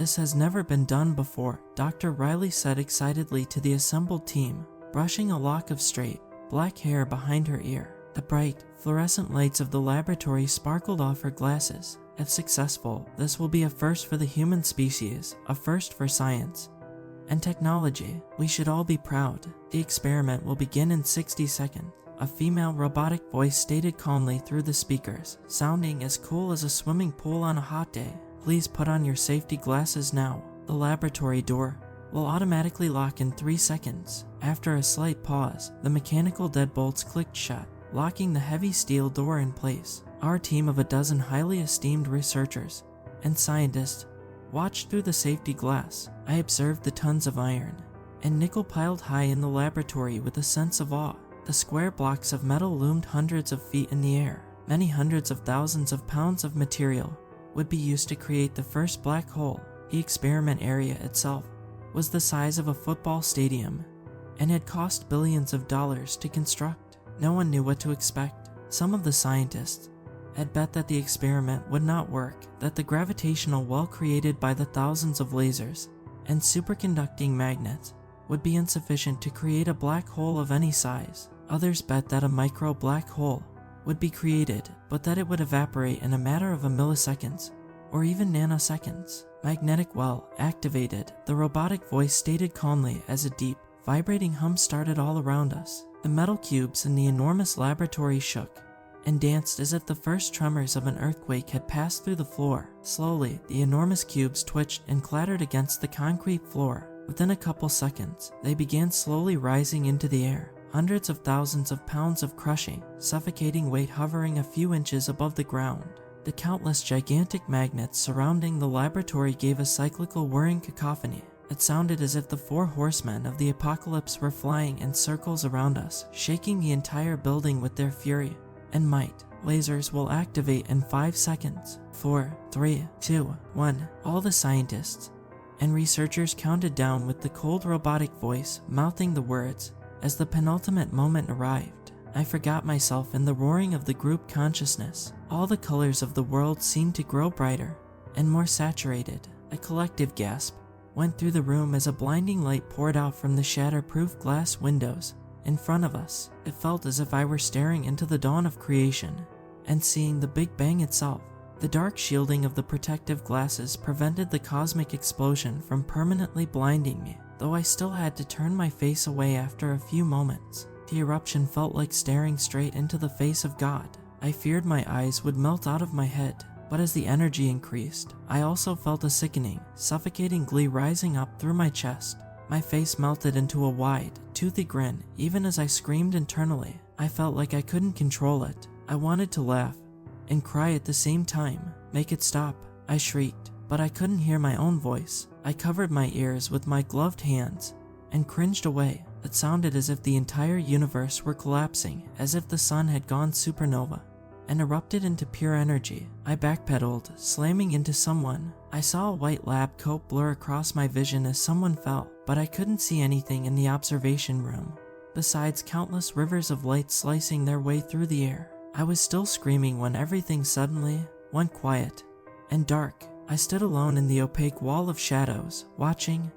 This has never been done before, Dr. Riley said excitedly to the assembled team, brushing a lock of straight, black hair behind her ear. The bright, fluorescent lights of the laboratory sparkled off her glasses. If successful, this will be a first for the human species, a first for science and technology. We should all be proud. The experiment will begin in 60 seconds. A female robotic voice stated calmly through the speakers, sounding as cool as a swimming pool on a hot day. Please put on your safety glasses now. The laboratory door will automatically lock in 3 seconds. After a slight pause, the mechanical deadbolts clicked shut, locking the heavy steel door in place. Our team of a dozen highly esteemed researchers and scientists watched through the safety glass. I observed the tons of iron and nickel piled high in the laboratory with a sense of awe. The square blocks of metal loomed hundreds of feet in the air. Many hundreds of thousands of pounds of material would be used to create the first black hole. The experiment area itself was the size of a football stadium and had cost billions of dollars to construct. No one knew what to expect. Some of the scientists had bet that the experiment would not work, that the gravitational well created by the thousands of lasers and superconducting magnets would be insufficient to create a black hole of any size. Others bet that a micro black hole would be created, but that it would evaporate in a matter of milliseconds or even nanoseconds. Magnetic well activated, the robotic voice stated calmly as a deep, vibrating hum started all around us. The metal cubes in the enormous laboratory shook and danced as if the first tremors of an earthquake had passed through the floor. Slowly, the enormous cubes twitched and clattered against the concrete floor. Within a couple seconds, they began slowly rising into the air. Hundreds of thousands of pounds of crushing, suffocating weight hovering a few inches above the ground. The countless gigantic magnets surrounding the laboratory gave a cyclical whirring cacophony. It sounded as if the 4 horsemen of the apocalypse were flying in circles around us, shaking the entire building with their fury and might. Lasers will activate in 5 seconds. 4, 3, 2, 1. All the scientists and researchers counted down with the cold robotic voice mouthing the words. As the penultimate moment arrived, I forgot myself in the roaring of the group consciousness. All the colors of the world seemed to grow brighter and more saturated. A collective gasp went through the room as a blinding light poured out from the shatterproof glass windows in front of us. It felt as if I were staring into the dawn of creation and seeing the Big Bang itself. The dark shielding of the protective glasses prevented the cosmic explosion from permanently blinding me, though I still had to turn my face away after a few moments. The eruption felt like staring straight into the face of God. I feared my eyes would melt out of my head, but as the energy increased, I also felt a sickening, suffocating glee rising up through my chest. My face melted into a wide, toothy grin even as I screamed internally. I felt like I couldn't control it. I wanted to laugh and cry at the same time. Make it stop, I shrieked, but I couldn't hear my own voice. I covered my ears with my gloved hands and cringed away. It sounded as if the entire universe were collapsing, as if the sun had gone supernova and erupted into pure energy. I backpedaled, slamming into someone. I saw a white lab coat blur across my vision as someone fell, but I couldn't see anything in the observation room, besides countless rivers of light slicing their way through the air. I was still screaming when everything suddenly went quiet and dark. I stood alone in the opaque wall of shadows, watching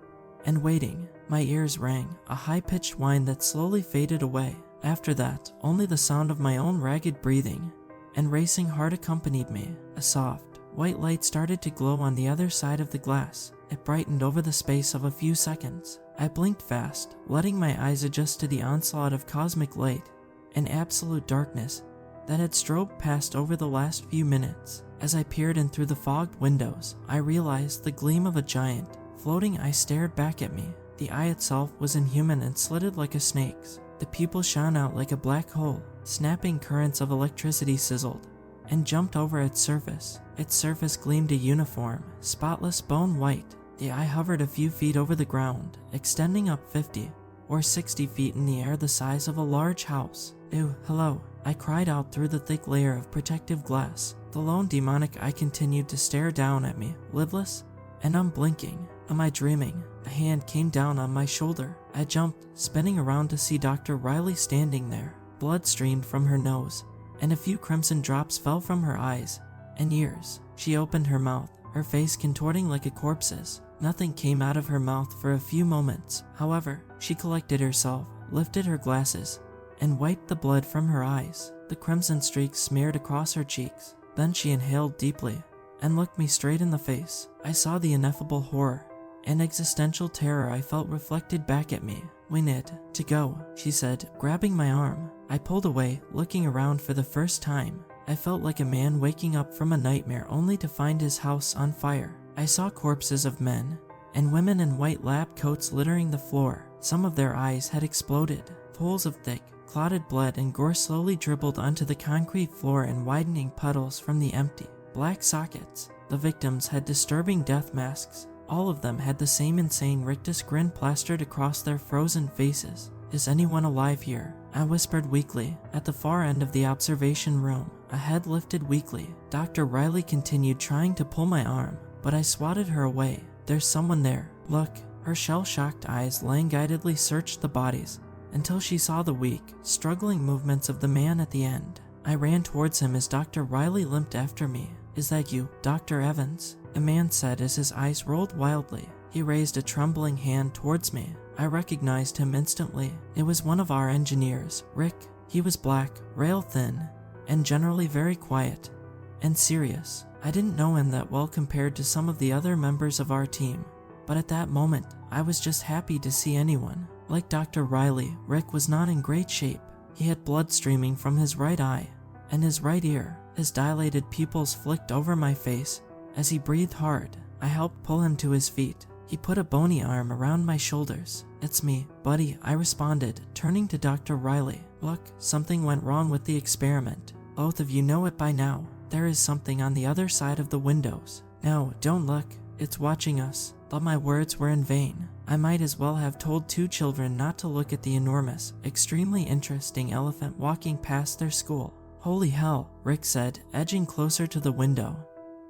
and waiting. My ears rang, a high-pitched whine that slowly faded away. After that, only the sound of my own ragged breathing and racing heart accompanied me. A soft, white light started to glow on the other side of the glass. It brightened over the space of a few seconds. I blinked fast, letting my eyes adjust to the onslaught of cosmic light and absolute darkness that had strobed past over the last few minutes. As I peered in through the fogged windows, I realized the gleam of a giant, floating eye stared back at me. The eye itself was inhuman and slitted like a snake's. The pupil shone out like a black hole. Snapping currents of electricity sizzled and jumped over its surface. Its surface gleamed a uniform, spotless bone white. The eye hovered a few feet over the ground, extending up 50 or 60 feet in the air the size of a large house. Ew, hello, I cried out through the thick layer of protective glass. The lone demonic eye continued to stare down at me, lidless and unblinking. Am I dreaming? A hand came down on my shoulder. I jumped, spinning around to see Dr. Riley standing there. Blood streamed from her nose, and a few crimson drops fell from her eyes and ears. She opened her mouth, her face contorting like a corpse's. Nothing came out of her mouth for a few moments. However, she collected herself, lifted her glasses, and wiped the blood from her eyes. The crimson streaks smeared across her cheeks. Then she inhaled deeply and looked me straight in the face. I saw the ineffable horror and existential terror I felt reflected back at me. "We need to go," she said, grabbing my arm. I pulled away, looking around for the first time. I felt like a man waking up from a nightmare only to find his house on fire. I saw corpses of men and women in white lab coats littering the floor. Some of their eyes had exploded. Pools of thick, clotted blood and gore slowly dribbled onto the concrete floor in widening puddles from the empty, black sockets. The victims had disturbing death masks. All of them had the same insane rictus grin plastered across their frozen faces. "Is anyone alive here?" I whispered weakly. At the far end of the observation room, a head lifted weakly. Dr. Riley continued trying to pull my arm, but I swatted her away. "There's someone there. Look." Her shell-shocked eyes languidly searched the bodies until she saw the weak, struggling movements of the man at the end. I ran towards him as Dr. Riley limped after me. "Is that you, Dr. Evans?" the man said as his eyes rolled wildly. He raised a trembling hand towards me. I recognized him instantly. It was one of our engineers, Rick. He was black, rail-thin, and generally very quiet and serious. I didn't know him that well compared to some of the other members of our team, but at that moment, I was just happy to see anyone. Like Dr. Riley, Rick was not in great shape. He had blood streaming from his right eye and his right ear. His dilated pupils flicked over my face as he breathed hard. I helped pull him to his feet. He put a bony arm around my shoulders. "It's me, buddy," I responded, turning to Dr. Riley. "Look, something went wrong with the experiment. Both of you know it by now. There is something on the other side of the windows. No, don't look. It's watching us." But my words were in vain. I might as well have told two children not to look at the enormous, extremely interesting elephant walking past their school. "Holy hell," Rick said, edging closer to the window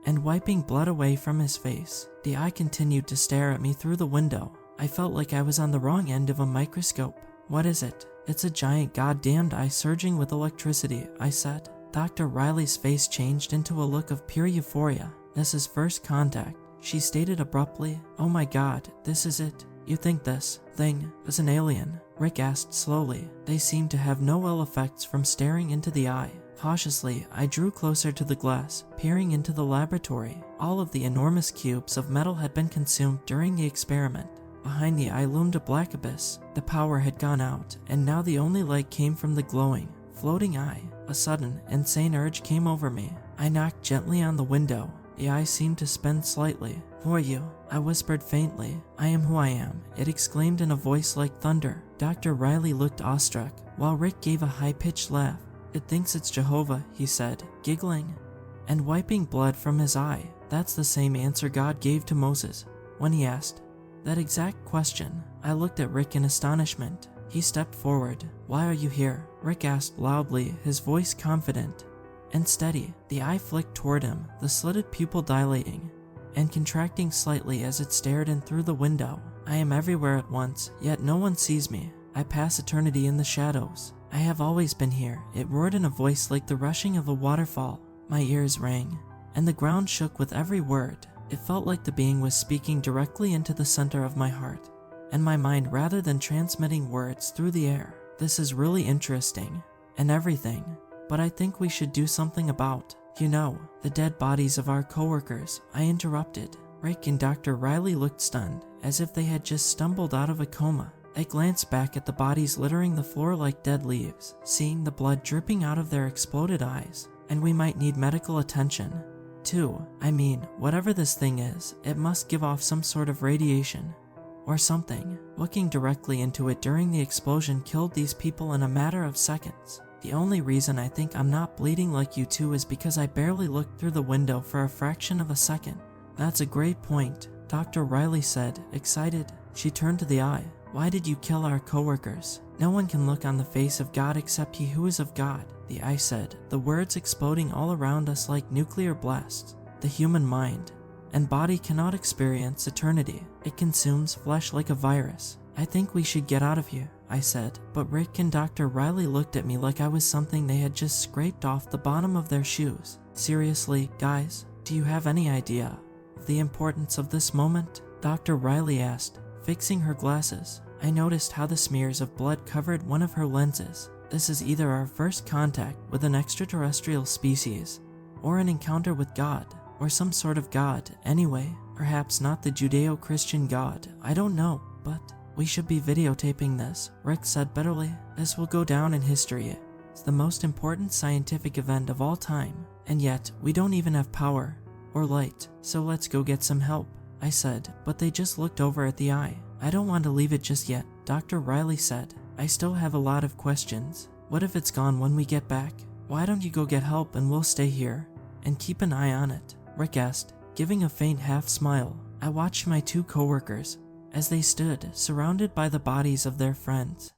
and wiping blood away from his face. The eye continued to stare at me through the window. I felt like I was on the wrong end of a microscope. "What is it?" "It's a giant goddamned eye surging with electricity," I said. Dr. Riley's face changed into a look of pure euphoria. "This is first contact," she stated abruptly. "Oh my god, this is it. You think this thing is an alien?" Rick asked slowly. They seemed to have no ill effects from staring into the eye. Cautiously, I drew closer to the glass, peering into the laboratory. All of the enormous cubes of metal had been consumed during the experiment. Behind the eye loomed a black abyss. The power had gone out, and now the only light came from the glowing, floating eye. A sudden, insane urge came over me. I knocked gently on the window. The eye seemed to spin slightly. "Who are you?" I whispered faintly. "I am who I am," it exclaimed in a voice like thunder. Dr. Riley looked awestruck, while Rick gave a high-pitched laugh. "It thinks it's Jehovah," he said, giggling and wiping blood from his eye. "That's the same answer God gave to Moses when he asked that exact question." I looked at Rick in astonishment. He stepped forward. "Why are you here?" Rick asked loudly, his voice confident and steady. The eye flicked toward him, the slitted pupil dilating and contracting slightly as it stared in through the window. "I am everywhere at once, yet no one sees me. I pass eternity in the shadows. I have always been here," it roared in a voice like the rushing of a waterfall. My ears rang, and the ground shook with every word. It felt like the being was speaking directly into the center of my heart and my mind rather than transmitting words through the air. "This is really interesting and everything, but I think we should do something about, the dead bodies of our coworkers," I interrupted. Rick and Dr. Riley looked stunned, as if they had just stumbled out of a coma. They glanced back at the bodies littering the floor like dead leaves, seeing the blood dripping out of their exploded eyes. "And we might need medical attention, too. I mean, whatever this thing is, it must give off some sort of radiation or something. Looking directly into it during the explosion killed these people in a matter of seconds. The only reason I think I'm not bleeding like you two is because I barely looked through the window for a fraction of a second." "That's a great point," Dr. Riley said, excited. She turned to the eye. "Why did you kill our coworkers?" "No one can look on the face of God except he who is of God," the eye said, the words exploding all around us like nuclear blasts. "The human mind and body cannot experience eternity. It consumes flesh like a virus. I think we should get out of here," I said, but Rick and Dr. Riley looked at me like I was something they had just scraped off the bottom of their shoes. "Seriously, guys, do you have any idea of the importance of this moment? Dr. Riley asked, fixing her glasses. I noticed how the smears of blood covered one of her lenses. This is either our first contact with an extraterrestrial species, or an encounter with God, or some sort of God anyway. Perhaps not the Judeo-Christian God, I don't know, but we should be videotaping this, Rick said bitterly. This will go down in history. It's the most important scientific event of all time, and yet we don't even have power or light, so let's go get some help, I said, but they just looked over at the eye. I don't want to leave it just yet, Dr. Riley said. I still have a lot of questions. What if it's gone when we get back? Why don't you go get help and we'll stay here and keep an eye on it? Rick asked, giving a faint half smile. I watched my two coworkers as they stood, surrounded by the bodies of their friends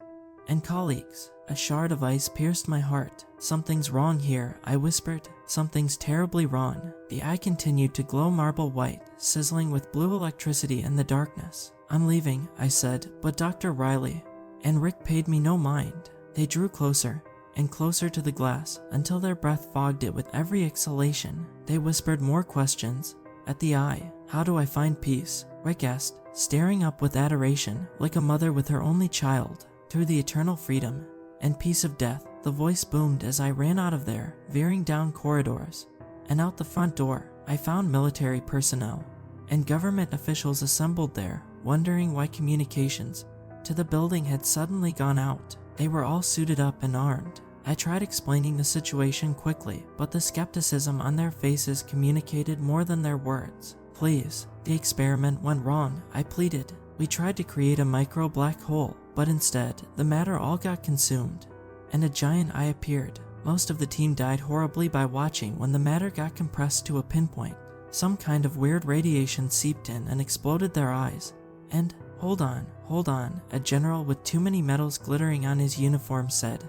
and colleagues. A shard of ice pierced my heart. Something's wrong here, I whispered. Something's terribly wrong. The eye continued to glow marble white, sizzling with blue electricity in the darkness. I'm leaving, I said, but Dr. Riley and Rick paid me no mind. They drew closer and closer to the glass until their breath fogged it with every exhalation. They whispered more questions at the eye. How do I find peace? Rick asked, staring up with adoration, like a mother with her only child. Through the eternal freedom and peace of death, the voice boomed as I ran out of there, veering down corridors and out the front door. I found military personnel and government officials assembled there, wondering why communications to the building had suddenly gone out. They were all suited up and armed. I tried explaining the situation quickly, but the skepticism on their faces communicated more than their words. Please, the experiment went wrong, I pleaded. We tried to create a micro black hole, but instead, the matter all got consumed, and a giant eye appeared. Most of the team died horribly by watching when the matter got compressed to a pinpoint. Some kind of weird radiation seeped in and exploded their eyes. And, hold on, a general with too many medals glittering on his uniform said,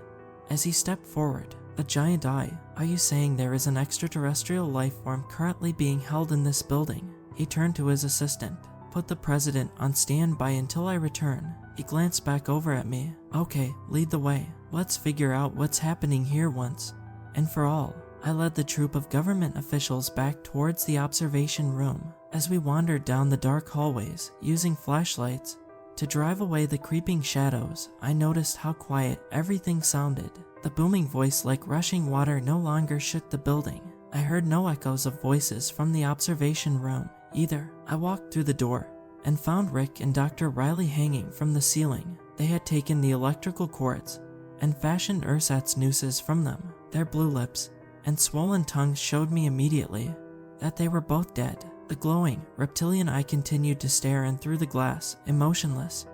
as he stepped forward. A giant eye. Are you saying there is an extraterrestrial life form currently being held in this building? He turned to his assistant. Put the president on standby until I return. He glanced back over at me. Okay, lead the way. Let's figure out what's happening here once and for all. I led the troop of government officials back towards the observation room. As we wandered down the dark hallways, using flashlights to drive away the creeping shadows, I noticed how quiet everything sounded. The booming voice like rushing water no longer shook the building. I heard no echoes of voices from the observation room either. I walked through the door and found Rick and Dr. Riley hanging from the ceiling. They had taken the electrical cords and fashioned ersatz nooses from them. Their blue lips and swollen tongues showed me immediately that they were both dead. The glowing, reptilian eye continued to stare in through the glass, emotionless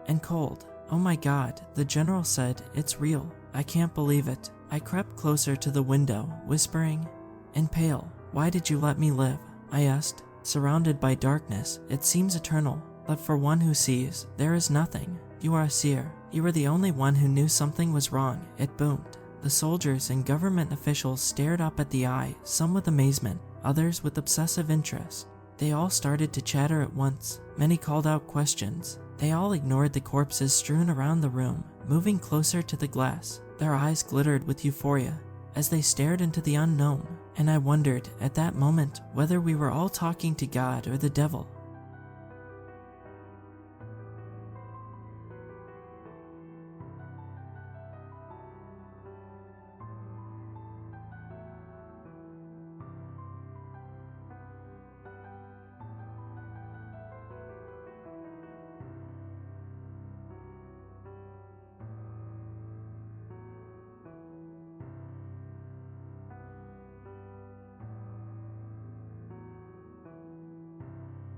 and cold. Oh my God, the general said, it's real. I can't believe it. I crept closer to the window, whispering and pale. Why did you let me live? I asked. Surrounded by darkness, it seems eternal, but for one who sees, there is nothing. You are a seer. You were the only one who knew something was wrong, it boomed. The soldiers and government officials stared up at the eye, some with amazement, others with obsessive interest. They all started to chatter at once. Many called out questions. They all ignored the corpses strewn around the room, moving closer to the glass. Their eyes glittered with euphoria as they stared into the unknown, and I wondered at that moment whether we were all talking to God or the devil.